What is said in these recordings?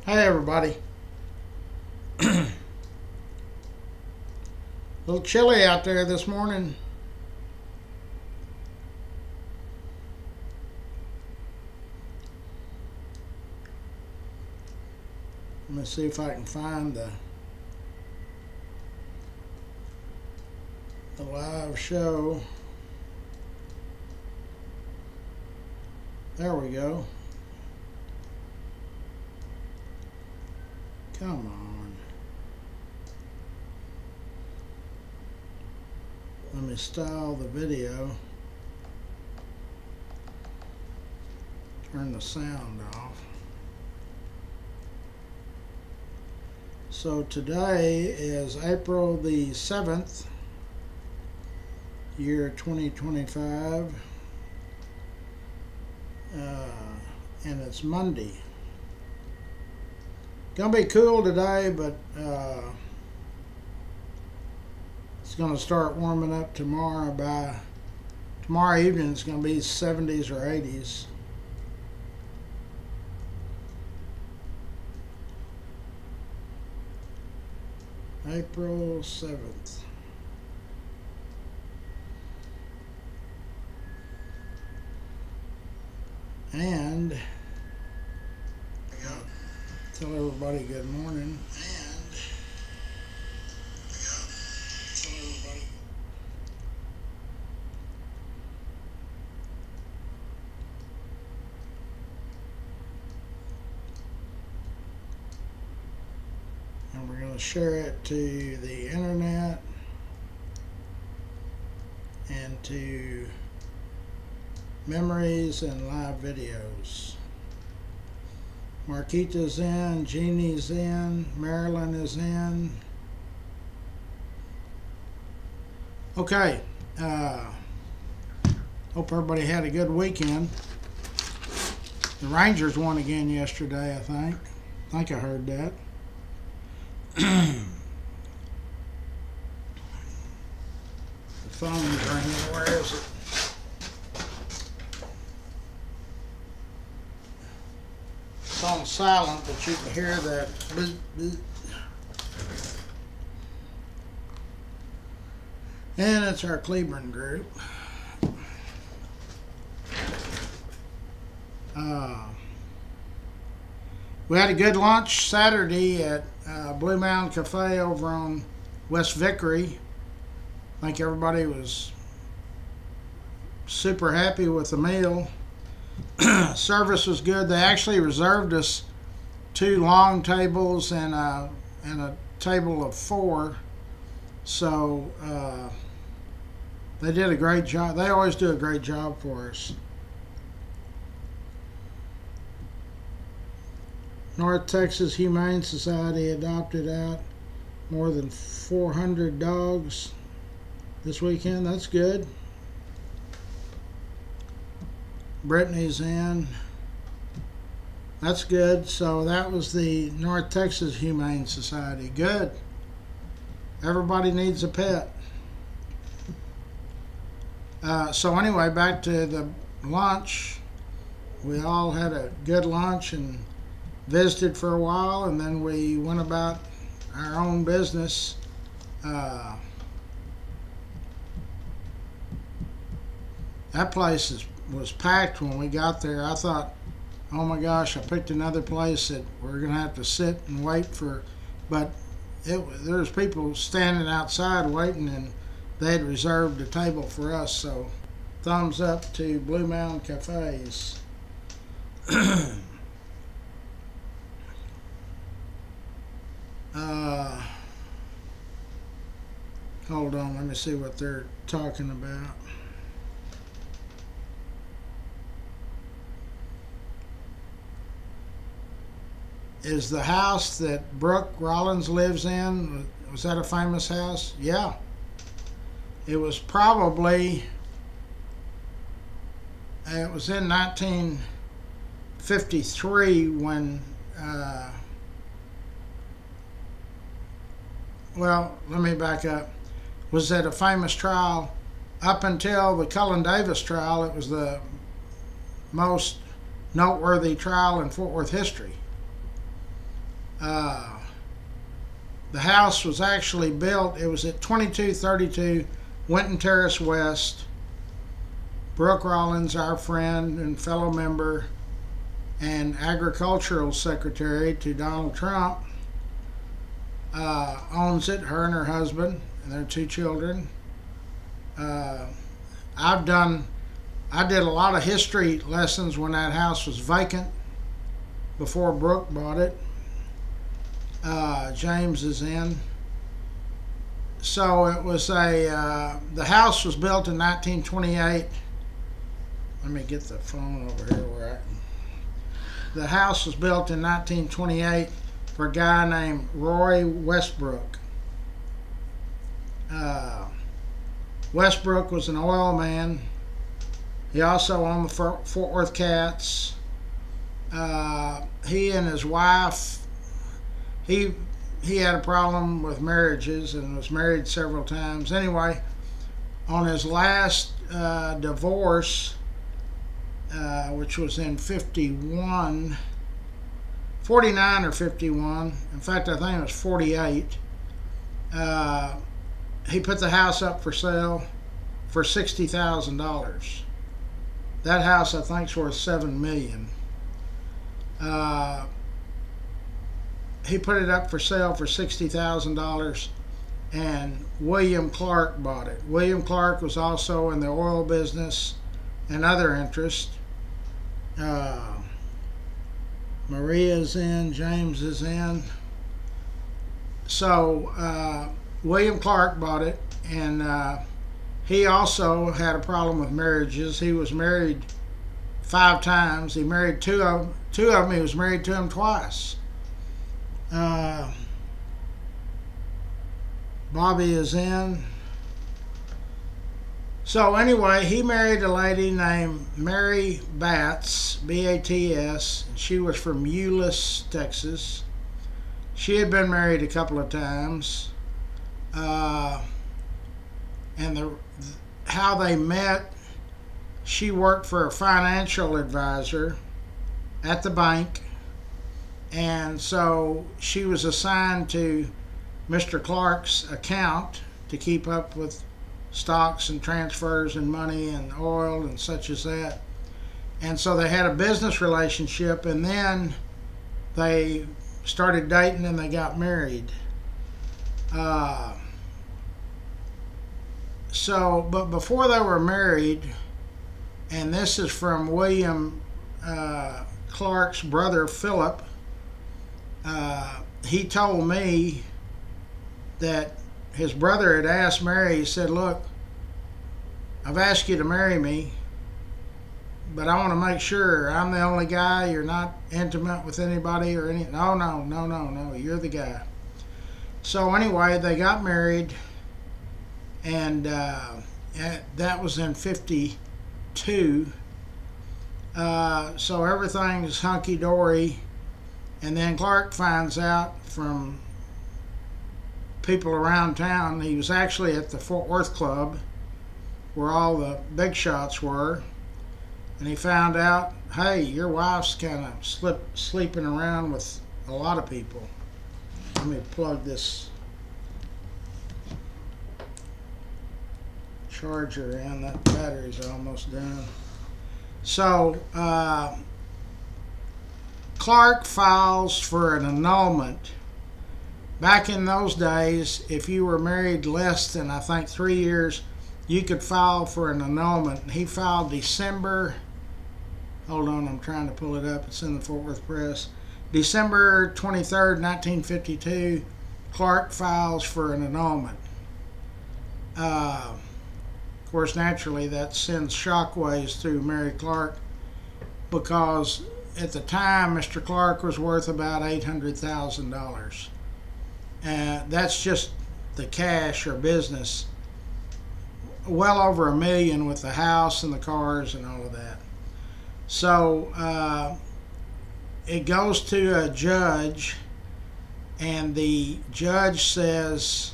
Hey everybody. A little chilly out there this morning. Let me see if I can find the live show. There we go. Come on. Let me style the video. Turn the sound off. So today is April the 7th, year 2025, and it's Monday. Gonna be cool today, but it's gonna start warming up tomorrow. By tomorrow evening, it's gonna be 70s or 80s. April 7th. And tell everybody good morning. And we're going to share it to the internet and to memories and live videos. Marquita's in, Jeannie's in, Marilyn is in. Okay. Hope everybody had a good weekend. The Rangers won again yesterday, I think. I heard that. The phone's ringing. Where is it? It's on silent, but you can hear that. And it's our Cleveland group. We had a good lunch Saturday at Blue Mountain Cafe over on West Vickery. I think everybody was super happy with the meal. Service was good. They actually reserved us 2 long tables and a table of 4. So they did a great job. They always do a great job for us. North Texas Humane Society adopted out more than 400 dogs this weekend. That's good. Brittany's in. That's good. So that was the North Texas Humane Society. Good. Everybody needs a pet. So anyway, back to the lunch. We all had a good lunch and visited for a while, and then we went about our own business. That place was packed when we got there. I thought, oh my gosh, I picked another place that we're going to have to sit and wait for. But there was people standing outside waiting, and they had reserved a table for us. So thumbs up to Blue Mountain Cafes. Hold on, let me see what they're talking about. Is the house that Brooke Rollins lives in, was that a famous house? Yeah. It was probably, it was in 1953 when, well, let me back up. Was at a famous trial. Up until the Cullen Davis trial, it was the most noteworthy trial in Fort Worth history. Uh, the house was actually built, it was at 2232 Winton Terrace West. Brooke Rollins, our friend and fellow member and agricultural secretary to Donald Trump, owns it, her and her husband and their two children. Uh, I did a lot of history lessons when that house was vacant before Brooke bought it. James is in. So it was the house was built in 1928. Let me get the phone over here the house was built in 1928 for a guy named Roy Westbrook. Westbrook was an oil man. He also owned the Fort Worth Cats. He and his wife, he had a problem with marriages and was married several times. Anyway, on his last divorce, which was in 49 or 51, in fact I think it was 48, he put the house up for sale for $60,000. That house I think is worth $7 million. He put it up for sale for $60,000, and William Clark bought it. William Clark was also in the oil business and other interests. Maria's in, James is in. So William Clark bought it, and he also had a problem with marriages. He was married 5 times. He married two of them. He was married to them twice. Bobby is in. So anyway, he married a lady named Mary Batts, B-A-T-S. She was from Euless, Texas. She had been married a couple of times. And how they met, she worked for a financial advisor at the bank. And so she was assigned to Mr. Clark's account to keep up with stocks and transfers and money and oil and such as that. And so they had a business relationship, and then they started dating and they got married. But before they were married, and this is from William Clark's brother Philip, he told me that his brother had asked Mary, he said, "Look, I've asked you to marry me, but I want to make sure I'm the only guy. You're not intimate with anybody or any." No, you're the guy. So anyway, they got married, and that was in 52. So everything's hunky-dory. And then Clark finds out from people around town, he was actually at the Fort Worth Club where all the big shots were, and he found out, hey, your wife's kind of sleeping around with a lot of people. Let me plug this charger in. That battery's almost done. So Clark files for an annulment. Back in those days, if you were married less than, I think, 3 years, you could file for an annulment. He filed December, hold on, I'm trying to pull it up, it's in the Fort Worth Press. December 23rd, 1952, Clark files for an annulment. Of course, naturally, that sends shockwaves through Mary Clark, because at the time, Mr. Clark was worth about $800,000. That's just the cash or business. Well over $1 million with the house and the cars and all of that. So it goes to a judge, and the judge says,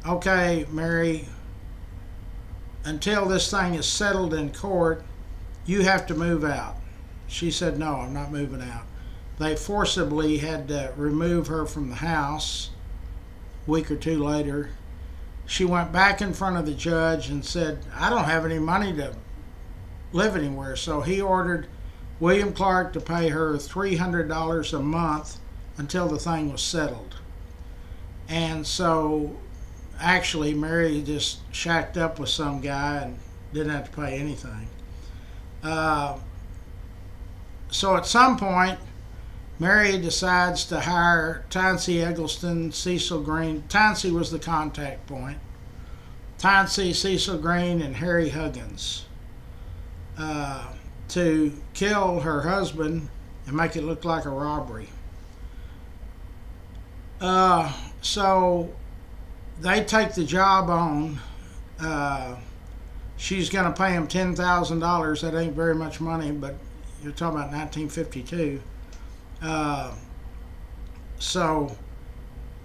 "Okay, Mary, until this thing is settled in court, you have to move out." She said, "No, I'm not moving out." They forcibly had to remove her from the house. A week or two later, she went back in front of the judge and said, I don't have any money to live anywhere. So he ordered William Clark to pay her $300 a month until the thing was settled. And so actually Mary just shacked up with some guy and didn't have to pay anything. So at some point, Mary decides to hire Tansy Eggleston, Cecil Green. Tansy was the contact point. Tansy, Cecil Green, and Harry Huggins to kill her husband and make it look like a robbery. So they take the job on. She's going to pay him $10,000. That ain't very much money, but you're talking about 1952. So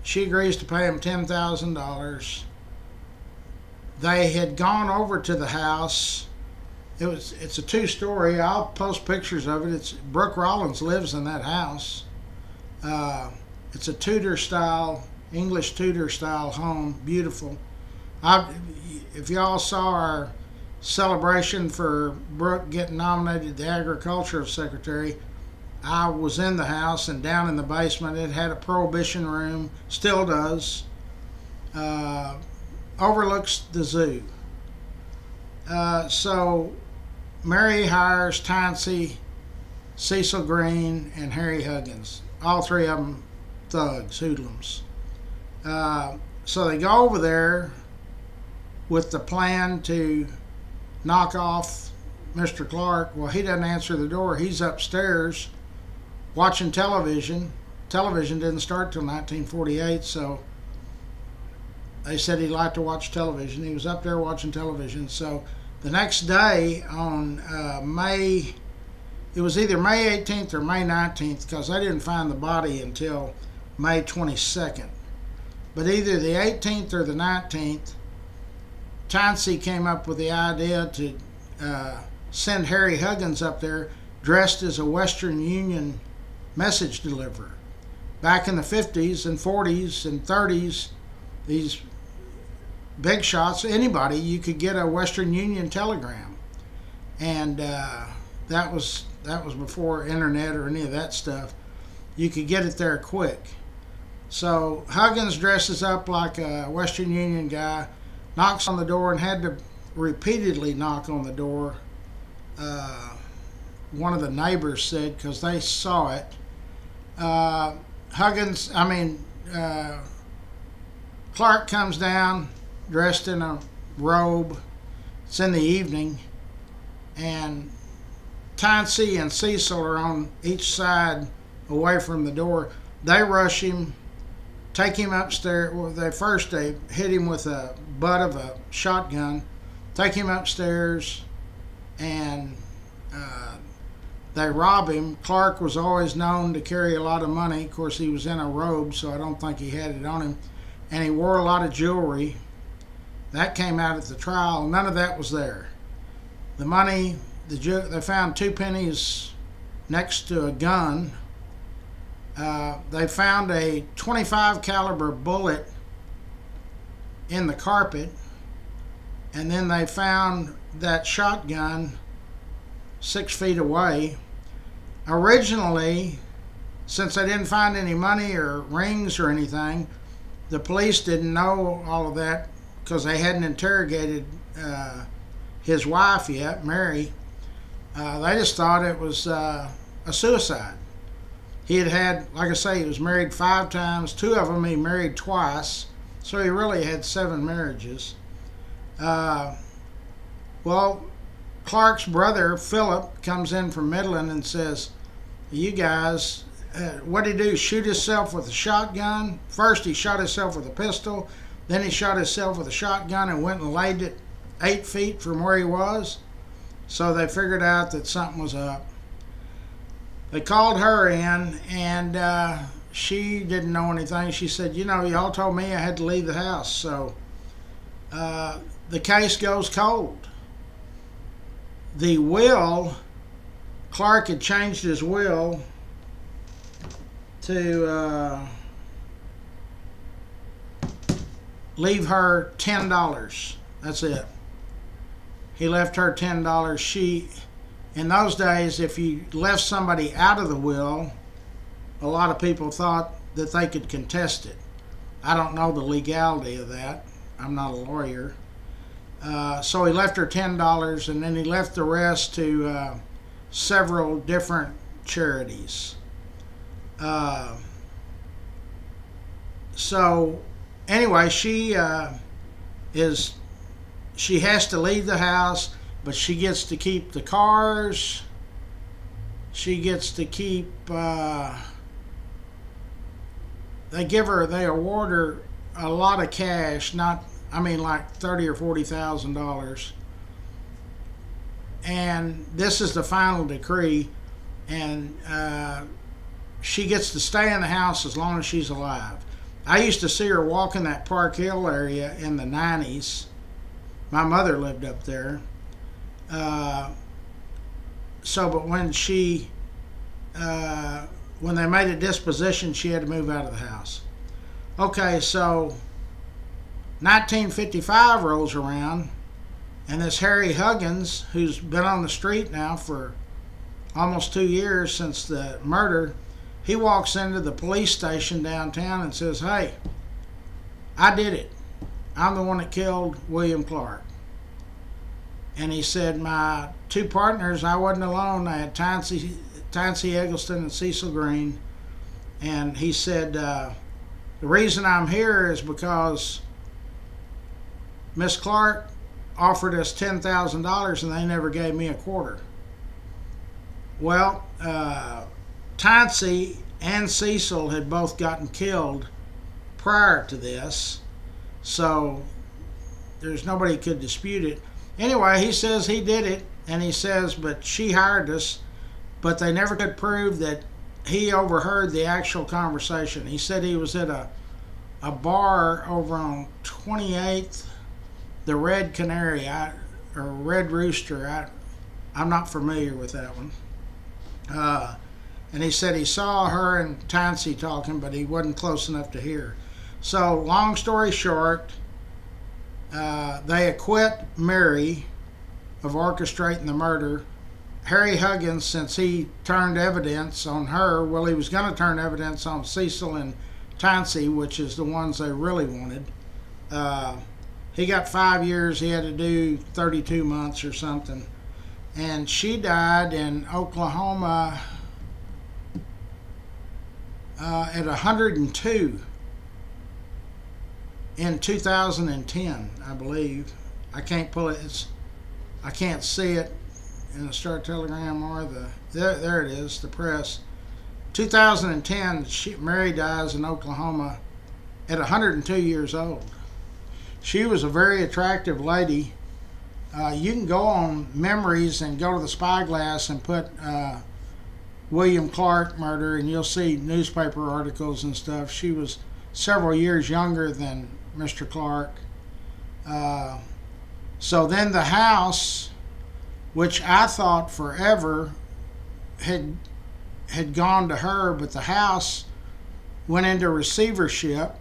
she agrees to pay him $10,000. They had gone over to the house. It's a two-story. I'll post pictures of it. Brooke Rollins lives in that house. It's a Tudor style, English Tudor style home. Beautiful. If y'all saw our celebration for Brooke getting nominated the Agriculture Secretary, I was in the house, and down in the basement it had a prohibition room, still does, overlooks the zoo. So Mary hires Tansy, Cecil Green, and Harry Huggins. All three of them thugs, hoodlums. So they go over there with the plan to knock off Mr. Clark. Well, he doesn't answer the door. He's upstairs watching television. Television didn't start till 1948, so they said he liked to watch television. He was up there watching television. So the next day on it was either May 18th or May 19th, because they didn't find the body until May 22nd. But either the 18th or the 19th, Tansy came up with the idea to send Harry Huggins up there dressed as a Western Union message deliverer. Back in the 50s and 40s and 30s, these big shots, anybody, you could get a Western Union telegram. And that was before internet or any of that stuff. You could get it there quick. So Huggins dresses up like a Western Union guy, knocks on the door, and had to repeatedly knock on the door. One of the neighbors said, because they saw it. Clark comes down dressed in a robe. It's in the evening, and Tansy and Cecil are on each side away from the door. They rush him, take him upstairs. Well, they hit him with a butt of a shotgun, take him upstairs, and they rob him. Clark was always known to carry a lot of money. Of course, he was in a robe, so I don't think he had it on him. And he wore a lot of jewelry. That came out at the trial. None of that was there. The money, they found 2 pennies next to a gun. They found a .25 caliber bullet in the carpet, and then they found that shotgun 6 feet away. Originally, since they didn't find any money or rings or anything, the police didn't know all of that because they hadn't interrogated his wife yet, Mary. They just thought it was a suicide. He had, like I say, he was married 5 times. 2 of them he married twice, so he really had 7 marriages. Well, Clark's brother, Philip, comes in from Midland and says, you guys, what did he do? Shoot himself with a shotgun? First he shot himself with a pistol, then he shot himself with a shotgun and went and laid it 8 feet from where he was. So they figured out that something was up. They called her in, and she didn't know anything. She said, y'all told me I had to leave the house. So the case goes cold. The will, Clark had changed his will to leave her $10. That's it. He left her $10. In those days, if you left somebody out of the will, a lot of people thought that they could contest it. I don't know the legality of that. I'm not a lawyer. So he left her $10, and then he left the rest to several different charities. So anyway, she has to leave the house, but she gets to keep the cars. She gets to keep. They award her a lot of cash, like $30,000 or $40,000. And this is the final decree, and she gets to stay in the house as long as she's alive. I used to see her walk in that Park Hill area in the 90s. My mother lived up there. But when they made a disposition, she had to move out of the house. Okay, so 1955 rolls around, and this Harry Huggins, who's been on the street now for almost 2 years since the murder, he walks into the police station downtown and says, "Hey, I did it. I'm the one that killed William Clark." And he said, "My two partners, I wasn't alone. I had Tansy Eggleston and Cecil Green." And he said, "The reason I'm here is because Miss Clark offered us $10,000 and they never gave me a quarter." Well, Tansy and Cecil had both gotten killed prior to this, so there's nobody could dispute it. Anyway, he says he did it, and he says, but she hired us, but they never could prove that he overheard the actual conversation. He said he was at a bar over on 28th, the Red Canary, or Red Rooster. I'm not familiar with that one. And he said he saw her and Tansy talking, but he wasn't close enough to hear. So, long story short, they acquit Mary of orchestrating the murder. Harry Huggins, since he turned evidence on her, well, he was going to turn evidence on Cecil and Tansy, which is the ones they really wanted. He got 5 years. He had to do 32 months or something. And she died in Oklahoma at 102 in 2010, I believe. I can't pull it. I can't see it in the Star Telegram or there it is, the press. 2010, Mary dies in Oklahoma at 102 years old. She was a very attractive lady. You can go on Memories and go to the Spyglass and put William Clark murder, and you'll see newspaper articles and stuff. She was several years younger than Mr. Clark. So then the house, which I thought forever had gone to her, but the house went into receivership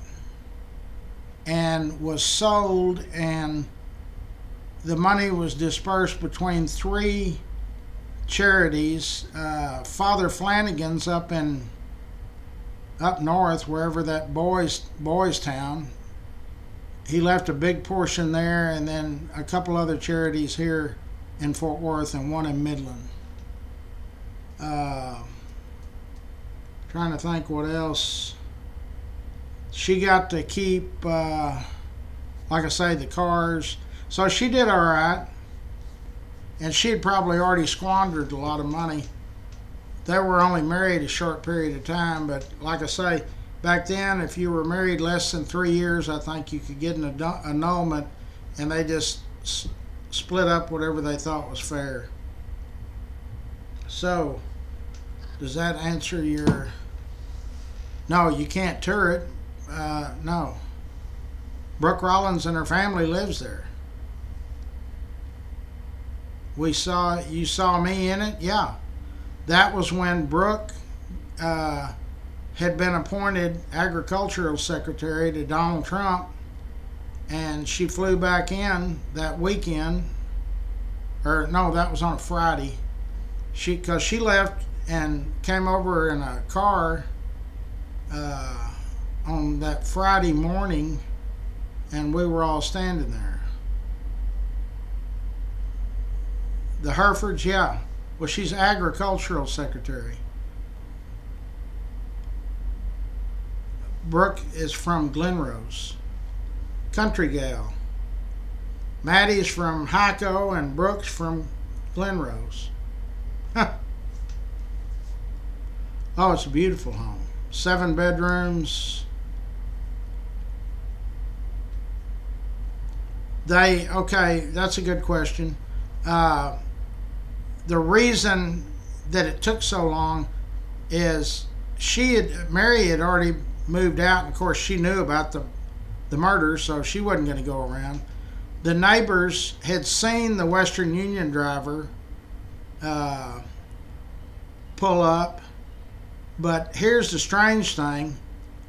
and was sold, and the money was dispersed between three charities. Father Flanagan's up north, wherever that Boys Town. He left a big portion there, and then a couple other charities here in Fort Worth and one in Midland. Trying to think what else. She got to keep, like I say, the cars. So she did all right. And she had probably already squandered a lot of money. They were only married a short period of time, but like I say, back then, if you were married less than 3 years, I think you could get an annulment, and they just split up whatever they thought was fair. So, does that answer your... No, you can't tour it. No. Brooke Rollins and her family lives there. You saw me in it? Yeah. That was when Brooke had been appointed agricultural secretary to Donald Trump, and she flew back in that weekend, or no, that was on a Friday. Because she left and came over in a car on that Friday morning, and we were all standing there. The Herefords, yeah. Well, she's agricultural secretary. Brooke is from Glenrose. Country gal. Maddie's from Hyco and Brooke's from Glenrose. Huh. Oh, it's a beautiful home. 7 bedrooms. Okay, that's a good question. The reason that it took so long is Mary had already moved out, and of course she knew about the murder, so she wasn't going to go around. The neighbors had seen the Western Union driver pull up, but here's the strange thing.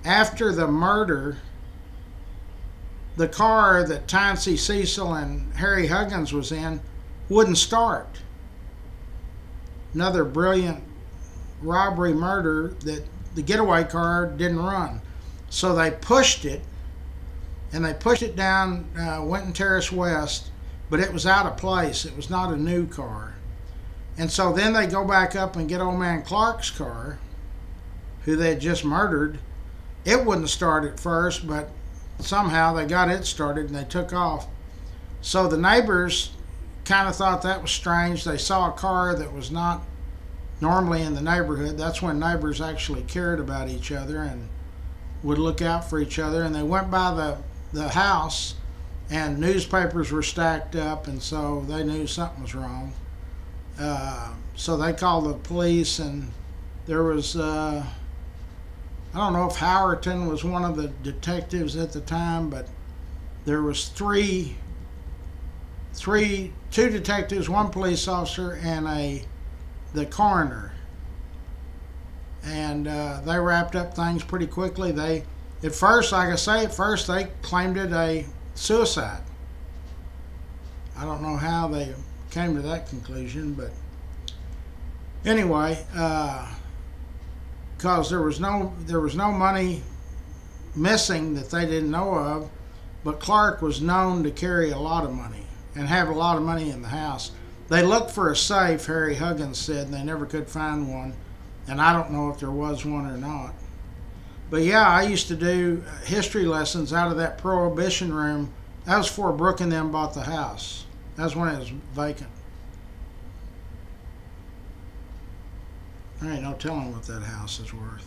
After the murder, the car that Tansy Cecil and Harry Huggins was in wouldn't start. Another brilliant robbery murder that the getaway car didn't run. So they pushed it, and they pushed it down Winton Terrace West, but it was out of place. It was not a new car. And so then they go back up and get old man Clark's car, who they had just murdered. It wouldn't start at first, but somehow they got it started and they took off. So the neighbors kind of thought that was strange. They saw a car that was not normally in the neighborhood. That's when neighbors actually cared about each other and would look out for each other. And they went by the house, and newspapers were stacked up, and so they knew something was wrong. So they called the police, and there was I don't know if Howerton was one of the detectives at the time, but there was two detectives, one police officer, and the coroner. And they wrapped up things pretty quickly. At first they claimed it a suicide. I don't know how they came to that conclusion, but anyway, because there was no money missing that they didn't know of, but Clark was known to carry a lot of money and have a lot of money in the house. They looked for a safe, Harry Huggins said, and they never could find one, and I don't know if there was one or not. But yeah, I used to do history lessons out of that Prohibition room. That was before Brooke and them bought the house. That was when it was vacant. There ain't no telling what that house is worth.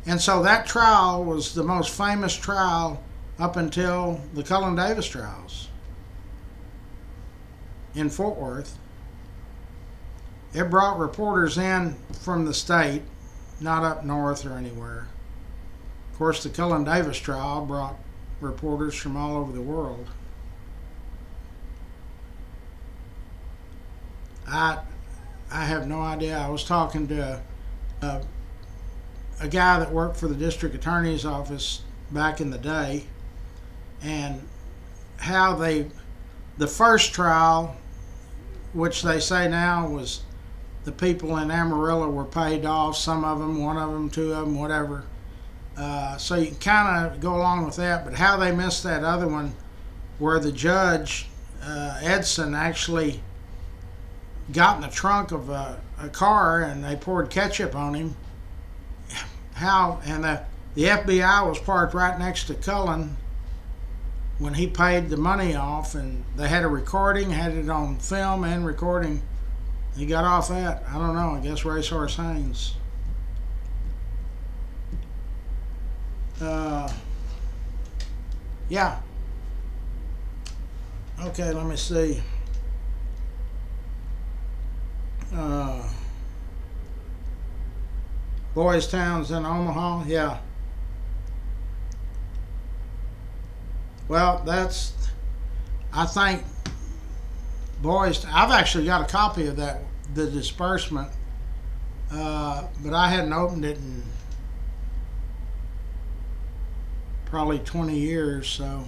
And so that trial was the most famous trial up until the Cullen Davis trials in Fort Worth. It brought reporters in from the state, not up north or anywhere. Of course, the Cullen Davis trial brought reporters from all over the world. I have no idea. I was talking to a guy that worked for the district attorney's office back in the day, and how the first trial, which they say now was the people in Amarillo were paid off, some of them, one of them, two of them, whatever. So you can kind of go along with that, but how they missed that other one where the judge, Edson, actually got in the trunk of a car and they poured ketchup on him. And the FBI was parked right next to Cullen when he paid the money off, and they had a recording, had it on film and recording. He got off that. I don't know. I guess Racehorse Haynes. Yeah. Okay, let me see. Boys Towns in Omaha, yeah. Well, I think I've actually got a copy of that, the disbursement. but I hadn't opened it in probably 20 years, so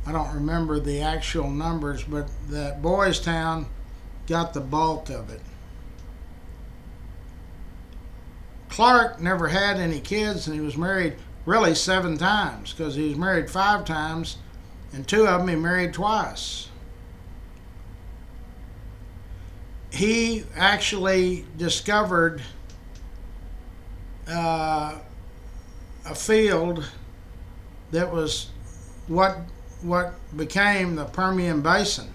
I don't remember the actual numbers, but that Boys Town got the bulk of it. Clark never had any kids, and he was married really 7 times, because he was married 5 times, and 2 of them he married twice. He actually discovered a field that was what became the Permian Basin.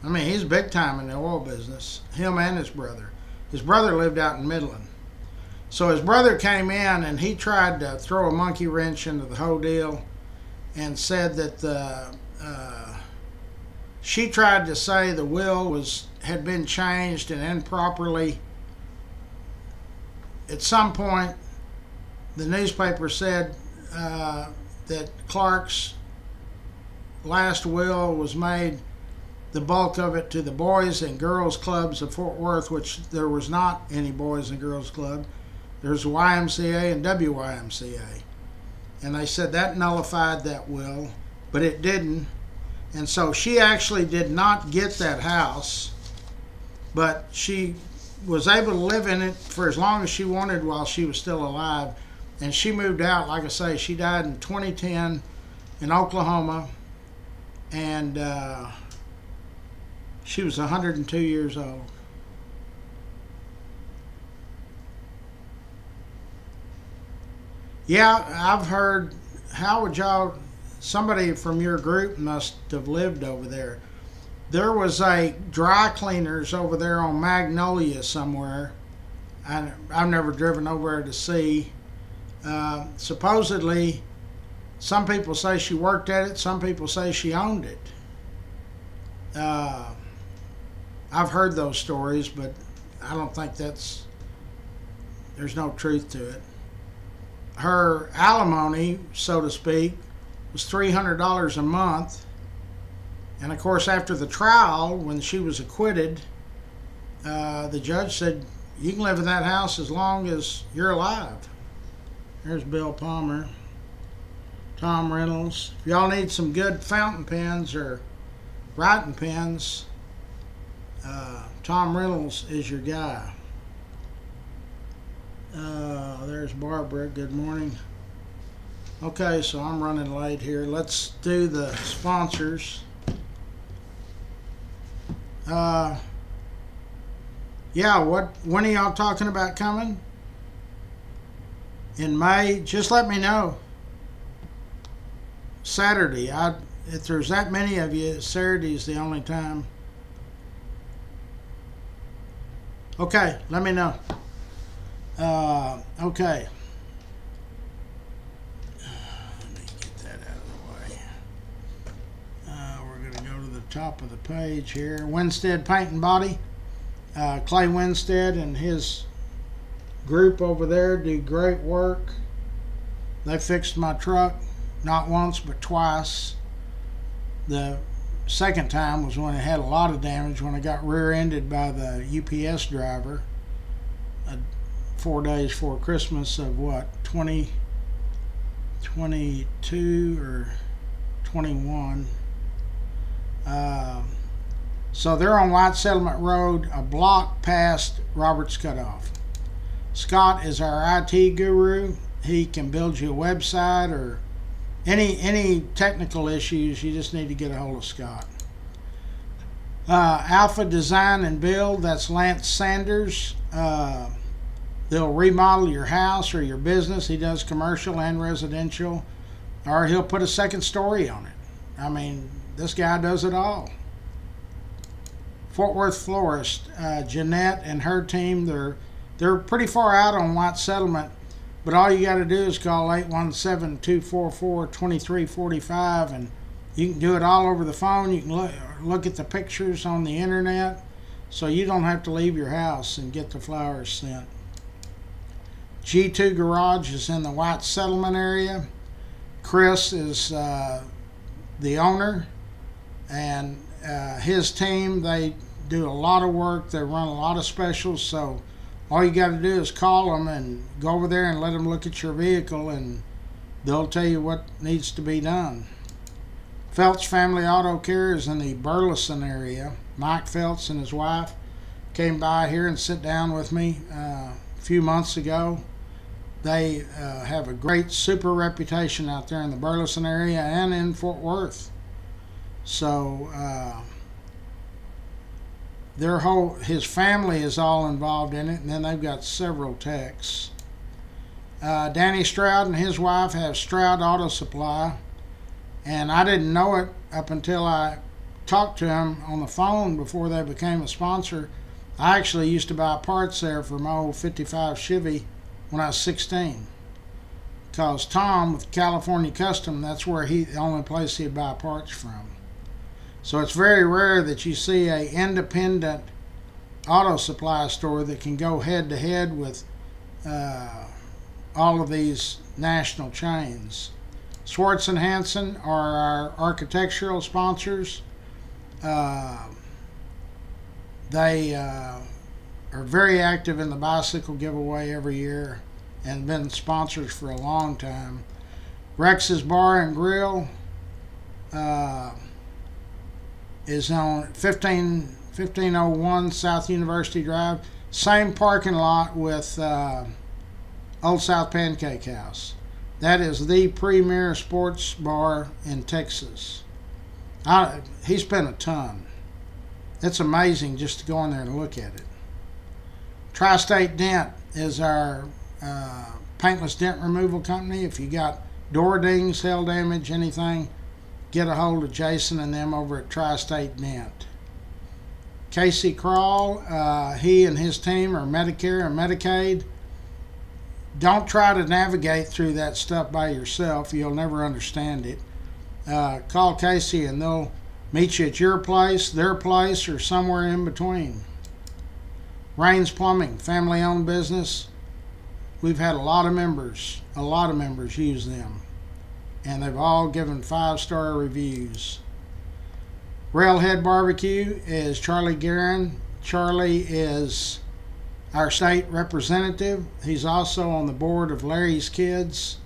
I mean, he's big time in the oil business, him and his brother. His brother lived out in Midland. So his brother came in and he tried to throw a monkey wrench into the whole deal and said that she tried to say the will had been changed and improperly. At some point, the newspaper said that Clark's last will was made, the bulk of it, to the Boys and Girls Clubs of Fort Worth, which there was not any Boys and Girls Club. There's YMCA and WYMCA. And they said that nullified that will, but it didn't. And so she actually did not get that house, but she was able to live in it for as long as she wanted while she was still alive. And she moved out, like I say, she died in 2010 in Oklahoma, and she was 102 years old. Yeah, I've heard, how would y'all, somebody from your group must have lived over there. There was a dry cleaners over there on Magnolia somewhere. I've never driven over there to see. Supposedly, some people say she worked at it, some people say she owned it. I've heard those stories, but I don't think there's no truth to it. Her alimony, so to speak, was $300 a month. And of course, after the trial, when she was acquitted, the judge said, you can live in that house as long as you're alive. There's Bill Palmer, Tom Reynolds. If y'all need some good fountain pens or writing pens, Tom Reynolds is your guy. There's Barbara. Good morning. Okay, so I'm running late here. Let's do the sponsors. Yeah, when are y'all talking about coming? In May? Just let me know. Saturday. If there's that many of you, Saturday is the only time. Okay, let me know. Okay. Let me get that out of the way. We're going to go to the top of the page here. Winstead Paint and Body. Clay Winstead and his group over there do great work. They fixed my truck not once but twice. The second time was when it had a lot of damage, when I got rear-ended by the UPS driver 4 days before Christmas of 2022 or 21. So they're on White Settlement Road, a block past Roberts Cutoff. Scott is our IT guru. He can build you a website or any technical issues. You just need to get a hold of Scott. Alpha Design and Build, that's Lance Sanders. They'll remodel your house or your business. He does commercial and residential, or he'll put a second story on it. I mean, this guy does it all. Fort Worth Florist, Jeanette and her team, they're pretty far out on White Settlement, but all you got to do is call 817-244-2345, and you can do it all over the phone. You can look at the pictures on the internet, so you don't have to leave your house and get the flowers sent. G2 Garage is in the White Settlement area. Chris is the owner, and his team, they do a lot of work. They run a lot of specials, so All you got to do is call them and go over there and let them look at your vehicle, and they'll tell you what needs to be done. Felts Family Auto Care is in the Burleson area. Mike Felts and his wife came by here and sit down with me a few months ago. They have a great super reputation out there in the Burleson area and in Fort Worth. So his family is all involved in it, and then they've got several techs. Danny Stroud and his wife have Stroud Auto Supply, and I didn't know it up until I talked to him on the phone before they became a sponsor. I actually used to buy parts there for my old 55 Chevy when I was 16. Because Tom with California Custom, that's where the only place he'd buy parts from. So it's very rare that you see a independent auto supply store that can go head to head with all of these national chains. Swartz and Hanson are our architectural sponsors. They are very active in the bicycle giveaway every year and been sponsors for a long time. Rex's Bar and Grill is on 1501 South University Drive. Same parking lot with Old South Pancake House. That is the premier sports bar in Texas. He spent a ton. It's amazing just to go in there and look at it. Tri-State Dent is our paintless dent removal company. If you got door dings, hail damage, anything, get a hold of Jason and them over at Tri-State Dent. Casey Crawl, he and his team are Medicare and Medicaid. Don't try to navigate through that stuff by yourself. You'll never understand it. Call Casey and they'll meet you at your place, their place, or somewhere in between. Rains Plumbing, family-owned business. We've had a lot of members use them. And they've all given 5-star reviews. Railhead Barbecue is Charlie Guerin. Charlie is our state representative. He's also on the board of Larry's Kids.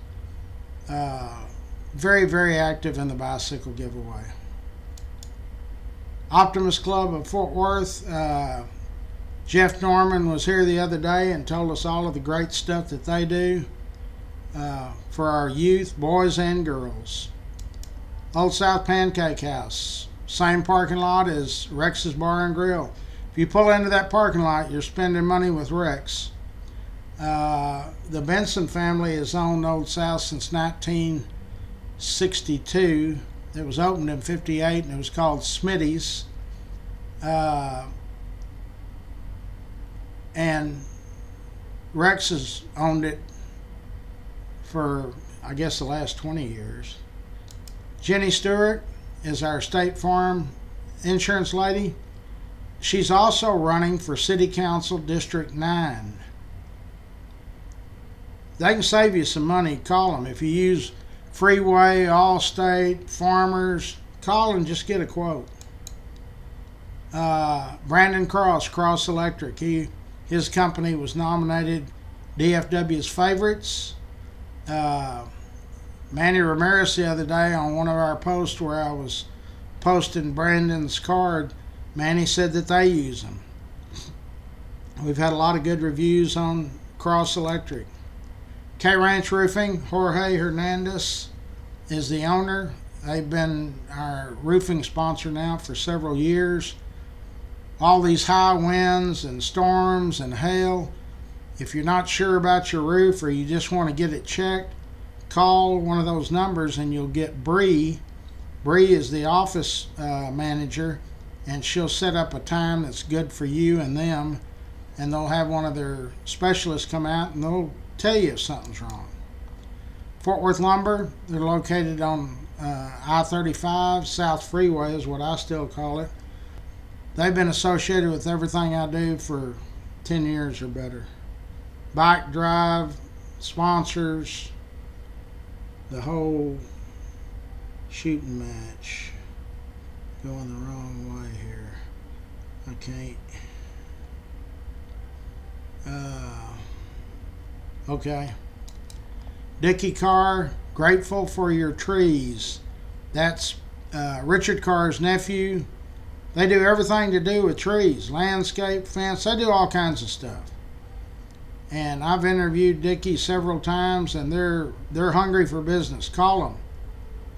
Very, very active in the bicycle giveaway. Optimus Club of Fort Worth. Jeff Norman was here the other day and told us all of the great stuff that they do for our youth, boys and girls. Old South Pancake House. Same parking lot as Rex's Bar and Grill. If you pull into that parking lot, you're spending money with Rex. The Benson family has owned Old South since 1962. It was opened in 58 and it was called Smitty's. And Rex has owned it for, I guess, the last 20 years. Jenny Stewart is our State Farm insurance lady. She's also running for City Council District 9. They can save you some money. Call them. If you use Freeway, Allstate, Farmers, call and just get a quote. Brandon Cross Electric. His company was nominated DFW's favorites. Manny Ramirez the other day on one of our posts where I was posting Brandon's card, Manny said that they use them. We've had a lot of good reviews on Cross Electric. K Ranch Roofing, Jorge Hernandez is the owner. They've been our roofing sponsor now for several years. All these high winds and storms and hail, if you're not sure about your roof or you just want to get it checked, call one of those numbers and you'll get Bree. Bree is the office manager, and she'll set up a time that's good for you and them, and they'll have one of their specialists come out and they'll tell you if something's wrong. Fort Worth Lumber, they're located on I-35, South Freeway is what I still call it. They've been associated with everything I do for 10 years or better. Bike Drive, sponsors, the whole shooting match. Going the wrong way here. I can't. Okay. Dickie Carr, grateful for your trees. That's Richard Carr's nephew. They do everything to do with trees, landscape, fence. They do all kinds of stuff. And I've interviewed Dickie several times, and they're hungry for business. Call him.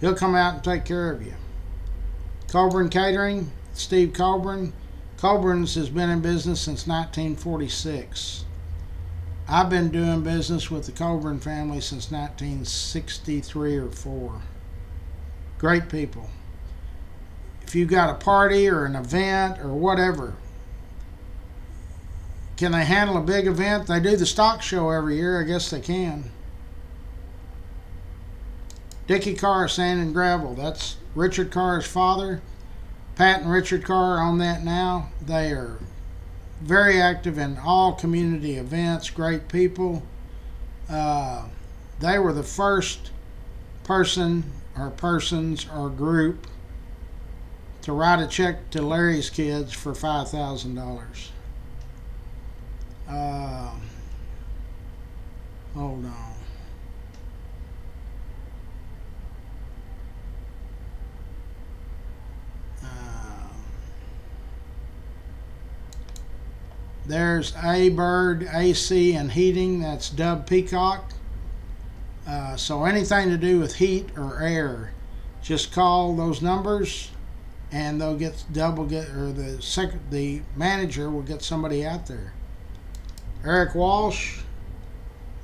He'll come out and take care of you. Colburn Catering, Steve Colburn. Colburn's has been in business since 1946. I've been doing business with the Colburn family since 1963 or 4. Great people. If you've got a party or an event or whatever, can they handle a big event? They do the stock show every year. I guess they can. Dickie Carr, Sand and Gravel. That's Richard Carr's father. Pat and Richard Carr own that now. They are very active in all community events. Great people. They were the first person or persons or group to write a check to Larry's Kids for $5,000. Hold on. There's A Bird AC and Heating. That's Dub Peacock. So anything to do with heat or air, just call those numbers, and they'll get the manager will get somebody out there. Eric Walsh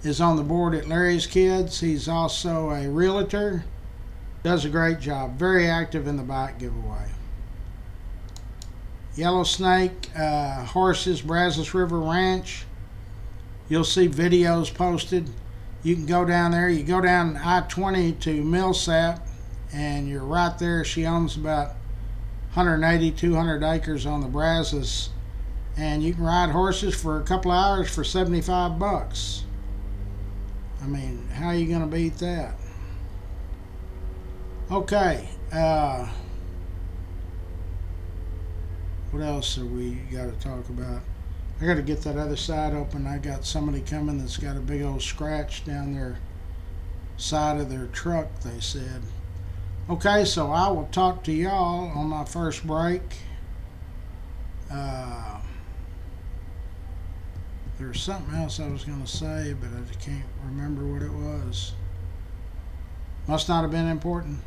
is on the board at Larry's Kids. He's also a realtor. Does a great job. Very active in the bike giveaway. Yellow Snake Horses, Brazos River Ranch. You'll see videos posted. You can go down there. You go down I-20 to Millsap, and you're right there. She owns about 180, 200 acres on the Brazos, and you can ride horses for a couple of hours for $75. I mean, how are you going to beat that? Okay. What else have we got to talk about? I got to get that other side open. I got somebody coming that's got a big old scratch down their side of their truck, they said. Okay, so I will talk to y'all on my first break. There's something else I was going to say, but I can't remember what it was. Must not have been important.